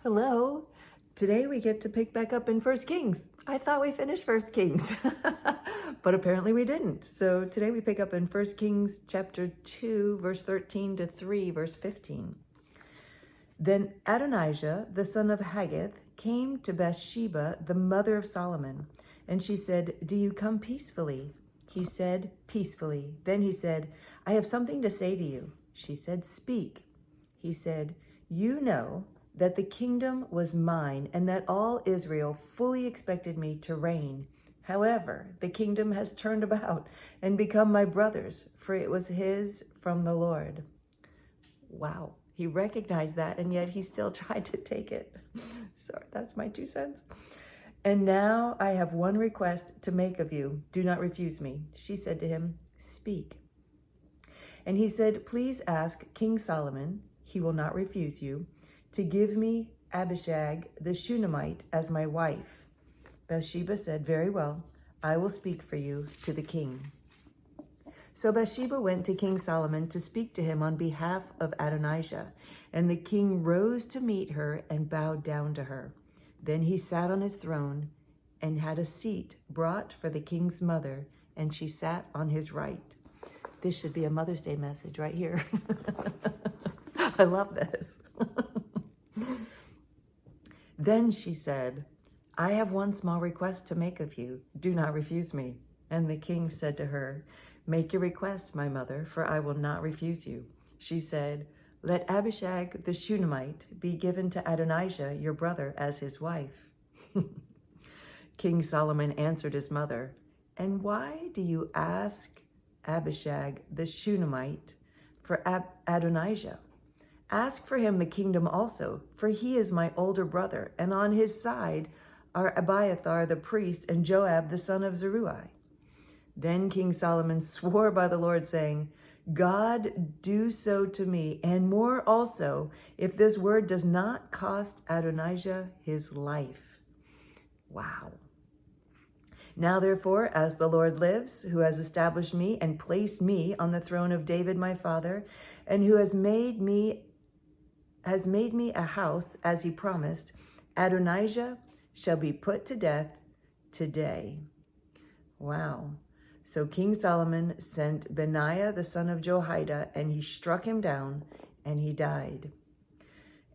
Hello. Today we get to pick back up in First Kings. I thought we finished First Kings, but apparently we didn't. So today we pick up in First Kings chapter 2, verse 13 to 3, verse 15. Then Adonijah, the son of Haggith, came to Bathsheba, the mother of Solomon, and she said, "Do you come peacefully?" He said, "Peacefully." Then he said, "I have something to say to you." She said, "Speak." He said, "You know that the kingdom was mine and that all Israel fully expected me to reign. However, the kingdom has turned about and become my brother's, for it was his from the Lord." Wow, he recognized that, and yet he still tried to take it. Sorry, that's my 2 cents. "And now I have one request to make of you. Do not refuse me." She said to him, "Speak." And he said, "Please ask King Solomon, he will not refuse you, to give me Abishag the Shunammite as my wife." Bathsheba said, "Very well, I will speak for you to the king." So Bathsheba went to King Solomon to speak to him on behalf of Adonijah, and the king rose to meet her and bowed down to her. Then he sat on his throne and had a seat brought for the king's mother, and she sat on his right. This should be a Mother's Day message right here. I love this. Then she said, "I have one small request to make of you. Do not refuse me." And the king said to her, "Make your request, my mother, for I will not refuse you." She said, "Let Abishag the Shunammite be given to Adonijah, your brother, as his wife." King Solomon answered his mother, "And why do you ask Abishag the Shunammite for Adonijah? Ask for him the kingdom also, for he is my older brother, and on his side are Abiathar the priest and Joab the son of Zeruiah." Then King Solomon swore by the Lord, saying, "God do so to me, and more also, if this word does not cost Adonijah his life." Wow. "Now therefore, as the Lord lives, who has established me and placed me on the throne of David my father, and who has made me a house as he promised, Adonijah shall be put to death today." Wow. So King Solomon sent Benaiah the son of Jehoiada, and he struck him down, and he died.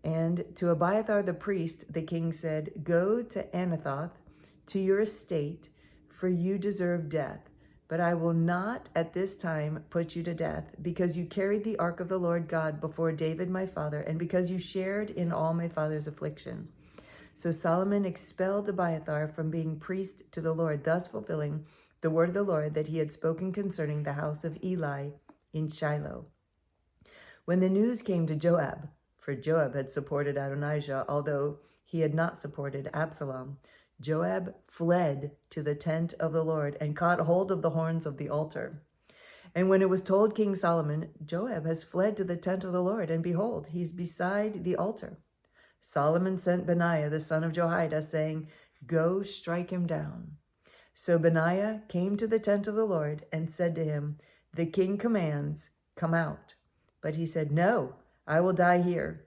And to Abiathar the priest, the king said, "Go to Anathoth, to your estate, for you deserve death. But I will not at this time put you to death, because you carried the ark of the Lord God before David my father, and because you shared in all my father's affliction." So Solomon expelled Abiathar from being priest to the Lord, thus fulfilling the word of the Lord that he had spoken concerning the house of Eli in Shiloh. When the news came to Joab, for Joab had supported Adonijah, although he had not supported Absalom, Joab fled to the tent of the Lord and caught hold of the horns of the altar. And when it was told King Solomon, "Joab has fled to the tent of the Lord, and behold, he's beside the altar," Solomon sent Benaiah the son of Jehoiada, saying, "Go strike him down." So Benaiah came to the tent of the Lord and said to him, "The king commands, come out." But he said, "No, I will die here."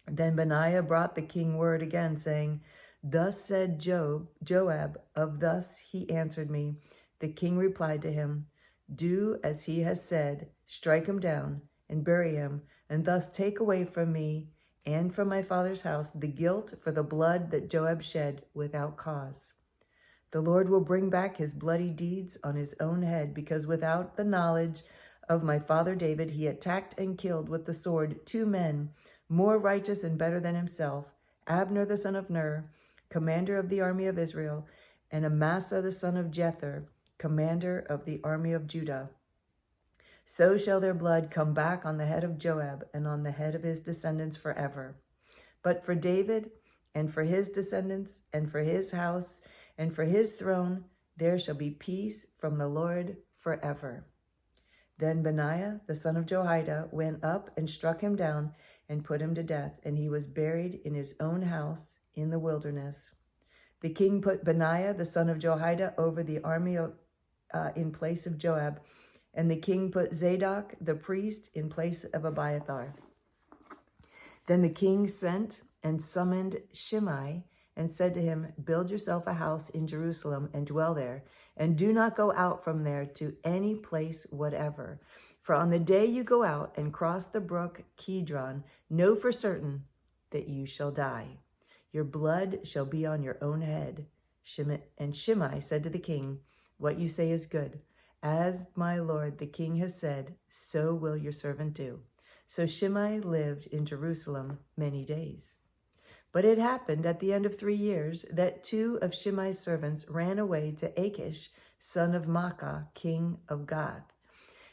Then Benaiah brought the king word again, saying, "Thus said Joab, of thus he answered me." The king replied to him, "Do as he has said, strike him down and bury him, and thus take away from me and from my father's house the guilt for the blood that Joab shed without cause. The Lord will bring back his bloody deeds on his own head, because without the knowledge of my father David, he attacked and killed with the sword 2 men more righteous and better than himself, Abner the son of Ner, commander of the army of Israel, and Amasa the son of Jether, commander of the army of Judah. So shall their blood come back on the head of Joab and on the head of his descendants forever. But for David and for his descendants and for his house and for his throne, there shall be peace from the Lord forever." Then Benaiah the son of Jehoiada went up and struck him down and put him to death, and he was buried in his own house in the wilderness. The king put Benaiah the son of Jehoiada over the army in place of Joab, and the king put Zadok the priest in place of Abiathar. Then the king sent and summoned Shimei and said to him, build yourself a house in Jerusalem and dwell there, and do not go out from there to any place whatever. For on the day you go out and cross the brook Kidron, know for certain that you shall die. Your blood shall be on your own head. And Shimei said to the king, what you say is good. As my lord the king has said, so will your servant do. So Shimei lived in Jerusalem many days. But it happened at the end of 3 years that 2 of Shimei's servants ran away to Achish, son of Maacah, king of Gath.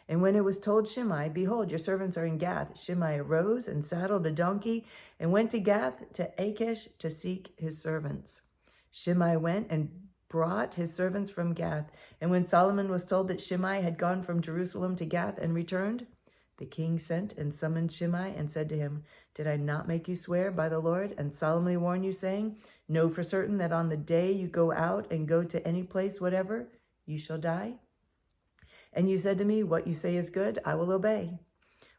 And when it was told Shimei, behold, your servants are in Gath, Shimei arose and saddled a donkey and went to Gath to Achish to seek his servants. Shimei went and brought his servants from Gath. And when Solomon was told that Shimei had gone from Jerusalem to Gath and returned, the king sent and summoned Shimei and said to him, did I not make you swear by the Lord and solemnly warn you, saying, know for certain that on the day you go out and go to any place whatever, you shall die? And you said to me, what you say is good, I will obey.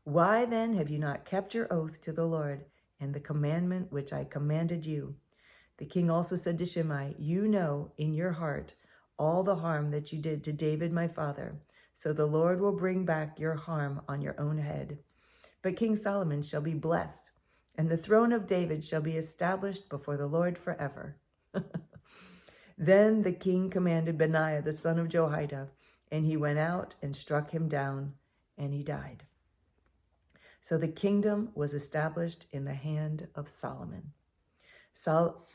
Why then have you not kept your oath to the Lord and the commandment which I commanded you? The king also said to Shimei, you know in your heart all the harm that you did to David my father, so the Lord will bring back your harm on your own head. But King Solomon shall be blessed, and the throne of David shall be established before the Lord forever. Then the king commanded Benaiah the son of Jehoiada, and he went out and struck him down, and he died. So the kingdom was established in the hand of Solomon.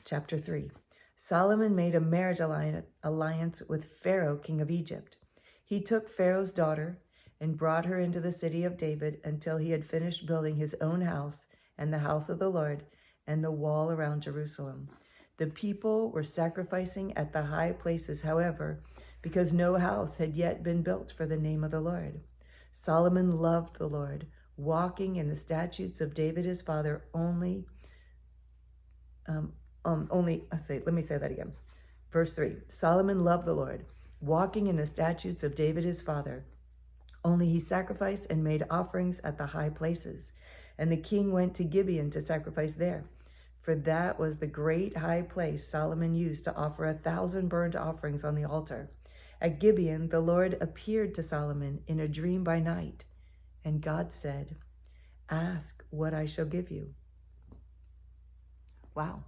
Chapter 3. Solomon made a marriage alliance with Pharaoh, king of Egypt. He took Pharaoh's daughter and brought her into the city of David until he had finished building his own house and the house of the Lord and the wall around Jerusalem. The people were sacrificing at the high places, however, because no house had yet been built for the name of the Lord. Solomon loved the Lord, walking in the statutes of David his father let me say that again. Verse 3, Solomon loved the Lord, walking in the statutes of David his father. Only he sacrificed and made offerings at the high places. And the king went to Gibeon to sacrifice there. For that was the great high place Solomon used to offer 1,000 burnt offerings on the altar. At Gibeon, the Lord appeared to Solomon in a dream by night. And God said, ask what I shall give you. Wow.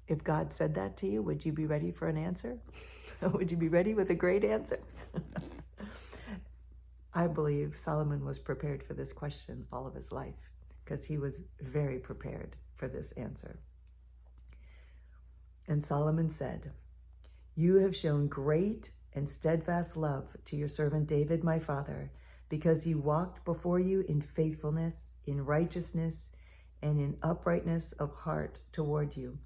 If God said that to you, would you be ready for an answer? Would you be ready with a great answer? I believe Solomon was prepared for this question all of his life because he was very prepared for this answer. And Solomon said, you have shown great and steadfast love to your servant David, my father, because he walked before you in faithfulness, in righteousness, and in uprightness of heart toward you.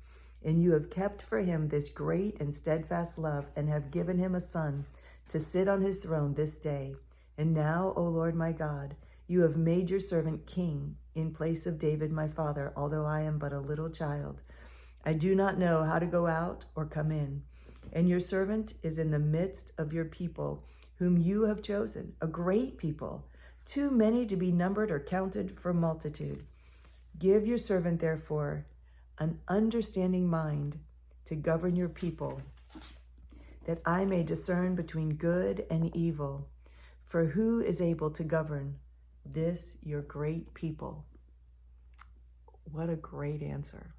And you have kept for him this great and steadfast love and have given him a son to sit on his throne this day. And now, O Lord my God, you have made your servant king in place of David my father, although I am but a little child. I do not know how to go out or come in. And your servant is in the midst of your people, whom you have chosen, a great people, too many to be numbered or counted for multitude. Give your servant, therefore, an understanding mind to govern your people, that I may discern between good and evil. For who is able to govern this your great people? What a great answer.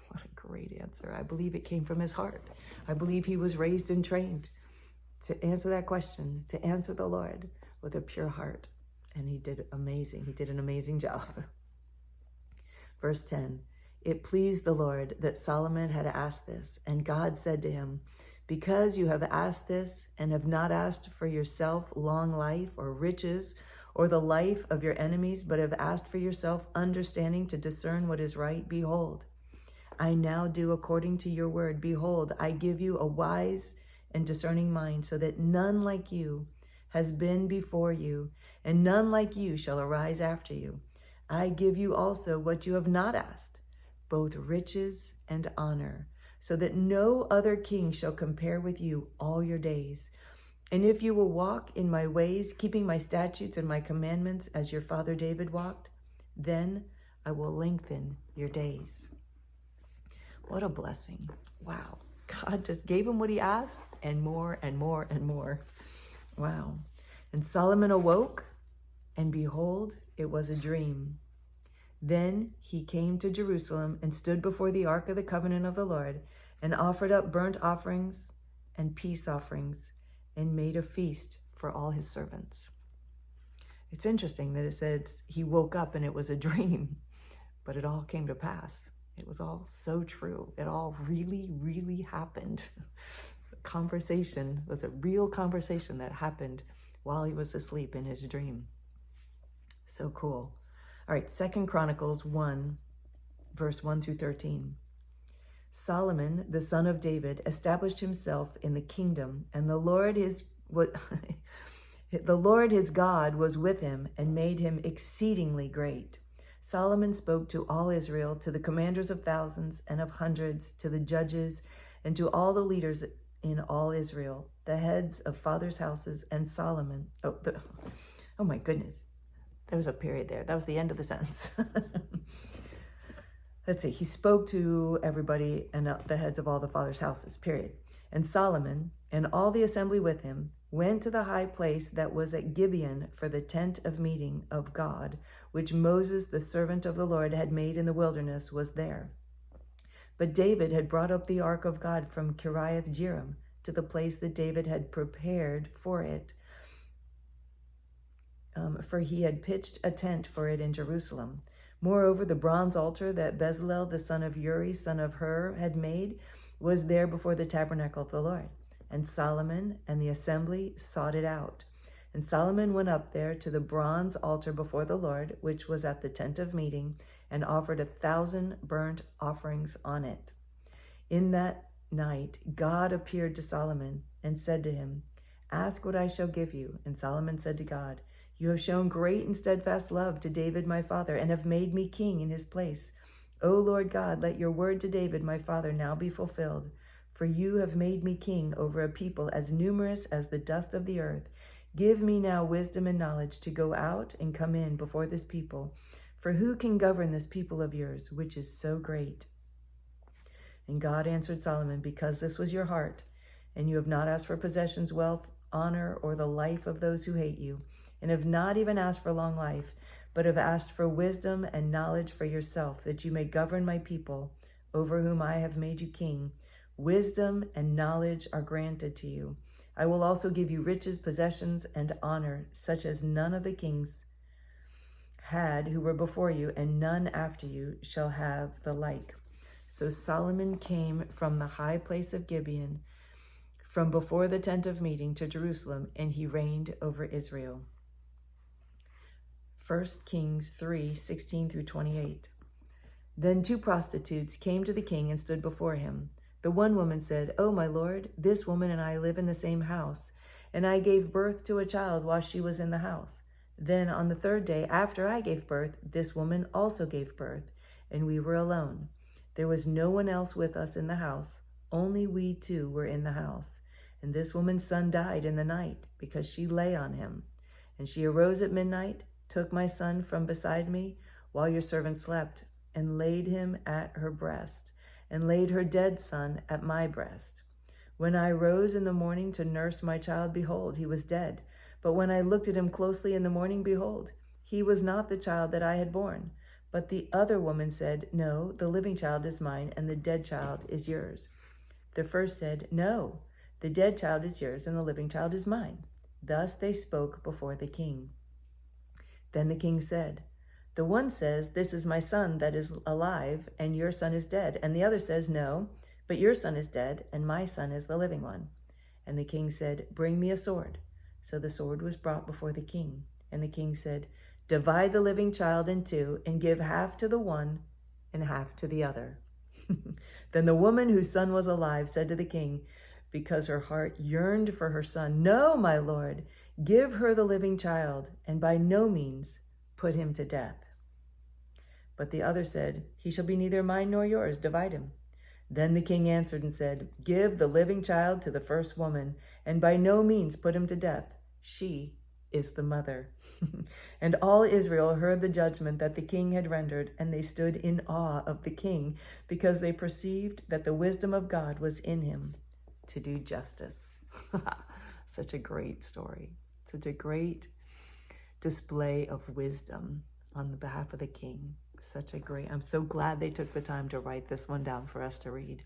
What a great answer. I believe it came from his heart. I believe he was raised and trained to answer that question, to answer the Lord with a pure heart. And he did amazing. He did an amazing job. Verse 10, it pleased the Lord that Solomon had asked this, and God said to him, because you have asked this and have not asked for yourself long life or riches or the life of your enemies, but have asked for yourself understanding to discern what is right, behold, I now do according to your word. Behold, I give you a wise and discerning mind, so that none like you has been before you, and none like you shall arise after you. I give you also what you have not asked, both riches and honor, so that no other king shall compare with you all your days. And if you will walk in my ways, keeping my statutes and my commandments as your father David walked, then I will lengthen your days. What a blessing. Wow. God just gave him what he asked and more and more and more. Wow. And Solomon awoke, and behold, it was a dream. Then he came to Jerusalem and stood before the ark of the covenant of the Lord and offered up burnt offerings and peace offerings and made a feast for all his servants. It's interesting that it says he woke up and it was a dream, but it all came to pass. It was all so true. It all really, really happened. The conversation was a real conversation that happened while he was asleep in his dream. So cool. All right, 2 Chronicles 1, verse 1 through 13. Solomon, the son of David, established himself in the kingdom, and the Lord his God was with him and made him exceedingly great. Solomon spoke to all Israel, to the commanders of thousands and of hundreds, to the judges, and to all the leaders in all Israel, the heads of fathers' houses, and Solomon. Oh my goodness. There was a period there. That was the end of the sentence. Let's see. He spoke to everybody and the heads of all the fathers' houses, period. And Solomon and all the assembly with him went to the high place that was at Gibeon for the tent of meeting of God, which Moses, the servant of the Lord, had made in the wilderness, was there. But David had brought up the ark of God from Kiriath Jearim to the place that David had prepared for it, for he had pitched a tent for it in Jerusalem. Moreover, the bronze altar that Bezalel, the son of Uri, son of Hur, had made, was there before the tabernacle of the Lord. And Solomon and the assembly sought it out. And Solomon went up there to the bronze altar before the Lord, which was at the tent of meeting, and offered 1,000 burnt offerings on it. In that night, God appeared to Solomon and said to him, "Ask what I shall give you." And Solomon said to God, "You have shown great and steadfast love to David my father, and have made me king in his place. O Lord God, let your word to David my father now be fulfilled. For you have made me king over a people as numerous as the dust of the earth. Give me now wisdom and knowledge to go out and come in before this people. For who can govern this people of yours, which is so great?" And God answered Solomon, "Because this was your heart, and you have not asked for possessions, wealth, honor, or the life of those who hate you, and have not even asked for long life, but have asked for wisdom and knowledge for yourself, that you may govern my people, over whom I have made you king. Wisdom and knowledge are granted to you. I will also give you riches, possessions, and honor, such as none of the kings had who were before you, and none after you shall have the like." So Solomon came from the high place of Gibeon, from before the tent of meeting, to Jerusalem, and he reigned over Israel. 1 Kings 3:16 through 28. Then 2 prostitutes came to the king and stood before him. The one woman said, "Oh, my lord, this woman and I live in the same house, and I gave birth to a child while she was in the house. Then on the 3rd day after I gave birth, this woman also gave birth, and we were alone. There was no one else with us in the house, only we 2 were in the house. And this woman's son died in the night because she lay on him. And she arose at midnight, took my son from beside me while your servant slept, and laid him at her breast, and laid her dead son at my breast. When I rose in the morning to nurse my child, behold, he was dead. But when I looked at him closely in the morning, behold, he was not the child that I had borne. But the other woman said, No, the living child is mine, and the dead child is yours. The first said, No, the dead child is yours, and the living child is mine. Thus they spoke before the king. Then the king said, The one says, This is my son that is alive, and your son is dead. And the other says, No, but your son is dead, and my son is the living one. And the king said, Bring me a sword. So the sword was brought before the king. And the king said, Divide the living child in 2, and give half to the one and half to the other. Then the woman whose son was alive said to the king, because her heart yearned for her son, No, my lord, give her the living child, and by no means put him to death. But the other said, He shall be neither mine nor yours, divide him. Then the king answered and said, Give the living child to the first woman, and by no means put him to death. She is the mother. And all Israel heard the judgment that the king had rendered, and they stood in awe of the king, because they perceived that the wisdom of God was in him to do justice. Such a great story. Such a great display of wisdom on the behalf of the king. I'm so glad they took the time to write this one down for us to read.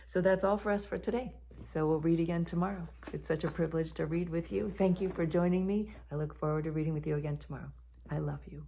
So that's all for us for today. So we'll read again tomorrow. It's such a privilege to read with you. Thank you for joining me. I look forward to reading with you again tomorrow. I love you.